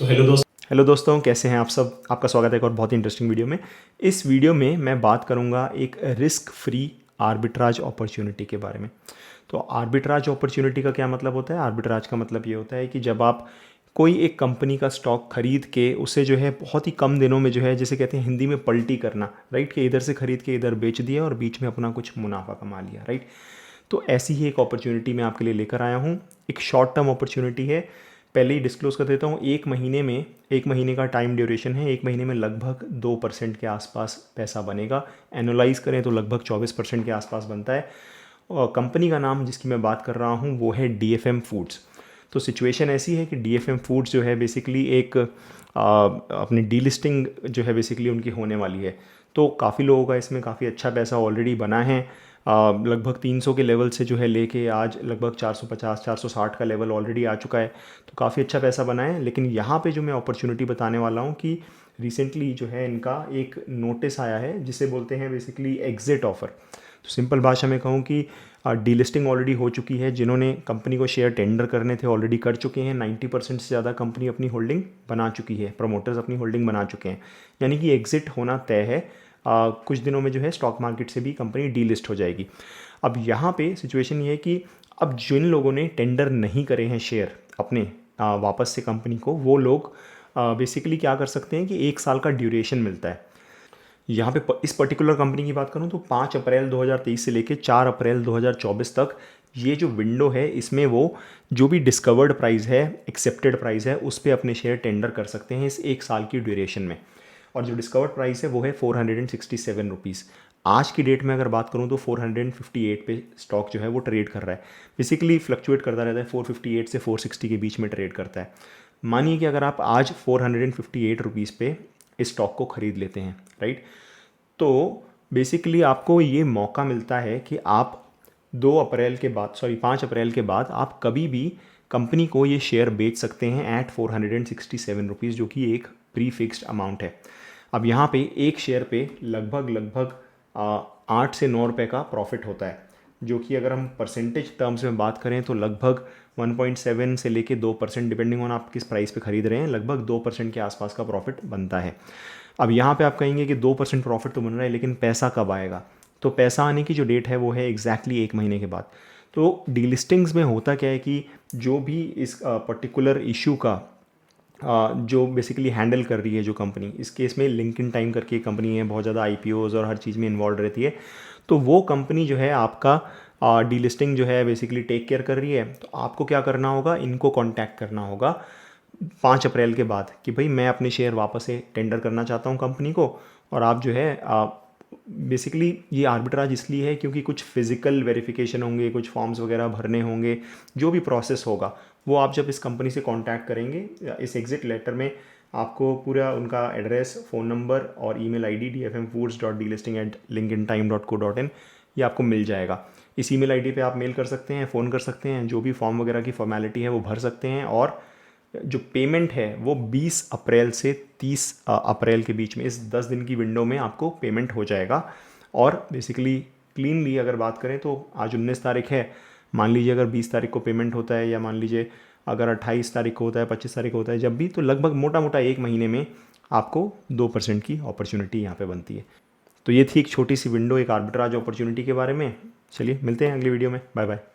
Hello दोस्तों, कैसे हैं आप सब। आपका स्वागत है एक और बहुत ही इंटरेस्टिंग वीडियो में। इस वीडियो में मैं बात करूंगा एक रिस्क फ्री आर्बिट्राज अपॉर्चुनिटी के बारे में। तो आर्बिट्राज अपॉर्चुनिटी का क्या मतलब होता है? आर्बिट्राज का मतलब ये होता है कि जब आप कोई एक कंपनी का स्टॉक खरीद के उसे जो है बहुत ही कम दिनों में जो है, जिसे कहते हैं हिंदी में पलटी करना, राइट, कि इधर से खरीद के इधर बेच दिया और बीच में अपना कुछ मुनाफा कमा लिया, राइट। तो ऐसी ही एक अपॉर्चुनिटी मैं आपके लिए लेकर आया हूँ। एक शॉर्ट टर्म अपॉर्चुनिटी है। पहले ही डिस्क्लोज कर देता हूँ, एक महीने का टाइम ड्यूरेशन है। एक महीने में लगभग 2% के आसपास पैसा बनेगा। एनुलाइज करें तो लगभग 24% के आसपास बनता है। और कंपनी का नाम जिसकी मैं बात कर रहा हूँ वो है DFM फूड्स। तो सिचुएशन ऐसी है कि DFM फूड्स जो है बेसिकली एक अपनी डीलिस्टिंग जो है बेसिकली उनकी होने वाली है। तो काफ़ी लोगों का इसमें काफ़ी अच्छा पैसा ऑलरेडी बना है। लगभग 300 के लेवल से जो है लेके आज लगभग 450 460 का लेवल ऑलरेडी आ चुका है। तो काफ़ी अच्छा पैसा बना है। लेकिन यहाँ पे जो मैं अपॉर्चुनिटी बताने वाला हूँ कि रिसेंटली जो है इनका एक नोटिस आया है जिसे बोलते हैं बेसिकली एग्जिट ऑफर। तो सिंपल भाषा में कहूँ कि डीलिस्टिंग ऑलरेडी हो चुकी है। जिन्होंने कंपनी को शेयर टेंडर करने थे ऑलरेडी कर चुके हैं। 90% से ज़्यादा कंपनी अपनी होल्डिंग बना चुकी है, प्रमोटर्स अपनी होल्डिंग बना चुके हैं, यानी कि एग्जिट होना तय है। कुछ दिनों में जो है स्टॉक मार्केट से भी कंपनी डीलिस्ट हो जाएगी। अब यहाँ पे सिचुएशन ये है कि अब जिन लोगों ने टेंडर नहीं करे हैं शेयर अपने वापस से कंपनी को, वो लोग बेसिकली क्या कर सकते हैं कि 1 साल का ड्यूरेशन मिलता है। यहाँ पे इस पर्टिकुलर कंपनी की बात करूँ तो 5 अप्रैल 2023 से लेके 4 अप्रैल 2024 तक ये जो विंडो है, इसमें वो जो भी डिस्कवर्ड प्राइस है, एक्सेप्टेड प्राइस है, उस पर अपने शेयर टेंडर कर सकते हैं इस 1 साल की ड्यूरेशन में। और जो डिस्कवर्ड प्राइस है वो है 467 रुपीज़। आज की डेट में अगर बात करूँ तो 458 पे स्टॉक जो है वो ट्रेड कर रहा है। बेसिकली फ्लक्चुएट करता रहता है, 458 से 460 के बीच में ट्रेड करता है। मानिए कि अगर आप आज 458 रुपीज़ पे इस स्टॉक को ख़रीद लेते हैं, राइट, तो बेसिकली आपको ये मौका मिलता है कि आप 5 अप्रैल के बाद आप कभी भी कंपनी को ये शेयर बेच सकते हैं एट 467 रुपीज़, जो कि एक प्री फिक्स्ड अमाउंट है। अब यहाँ पे एक शेयर पे लगभग 8 से 9 रुपये का प्रॉफिट होता है, जो कि अगर हम परसेंटेज टर्म्स में बात करें तो लगभग 1.7 से लेके 2%, डिपेंडिंग ऑन आप किस प्राइस पे ख़रीद रहे हैं, लगभग 2% के आसपास का प्रॉफिट बनता है। अब यहाँ पे आप कहेंगे कि 2% प्रॉफिट तो बन रहा है, लेकिन पैसा कब आएगा? तो पैसा आने की जो डेट है वो है एग्जैक्टली 1 महीने के बाद। तो डीलिस्टिंग्स में होता क्या है कि जो भी इस पर्टिकुलर इशू का जो बेसिकली हैंडल कर रही है जो कंपनी, इस केस में लिंक्डइन टाइम करके कंपनी है, बहुत ज़्यादा IPOs और हर चीज़ में इन्वॉल्व रहती है। तो वो कंपनी जो है आपका डीलिस्टिंग जो है बेसिकली टेक केयर कर रही है। तो आपको क्या करना होगा, इनको कांटेक्ट करना होगा 5 अप्रैल के बाद कि भाई मैं अपने शेयर वापस से टेंडर करना चाहता हूँ कंपनी को। और आप जो है बेसिकली ये आर्बिट्राज इसलिए है क्योंकि कुछ फिजिकल वेरिफिकेशन होंगे, कुछ फॉर्म्स वगैरह भरने होंगे, जो भी प्रोसेस होगा वो आप जब इस कंपनी से कांटेक्ट करेंगे, इस एग्जिट लेटर में आपको पूरा उनका एड्रेस, फ़ोन नंबर और email ID dfmfoods.delisting@linkedintime.co.in ये आपको मिल जाएगा। इस email ID पे आप मेल कर सकते हैं, फ़ोन कर सकते हैं, जो भी फॉर्म वगैरह की फॉर्मेलिटी है वो भर सकते हैं। और जो पेमेंट है वो 20 अप्रैल से 30 अप्रैल के बीच में, इस 10 दिन की विंडो में आपको पेमेंट हो जाएगा। और बेसिकली क्लीनली अगर बात करें तो आज 19 तारीख है, मान लीजिए अगर 20 तारीख को पेमेंट होता है, या मान लीजिए अगर 28 तारीख को होता है, 25 तारीख को होता है, जब भी, तो लगभग मोटा मोटा 1 महीने में आपको 2% की अपॉर्चुनिटी यहाँ पे बनती है। तो ये थी एक छोटी सी विंडो, एक आर्बिट्राज अपॉर्चुनिटी के बारे में। चलिए मिलते हैं अगली वीडियो में। Bye bye.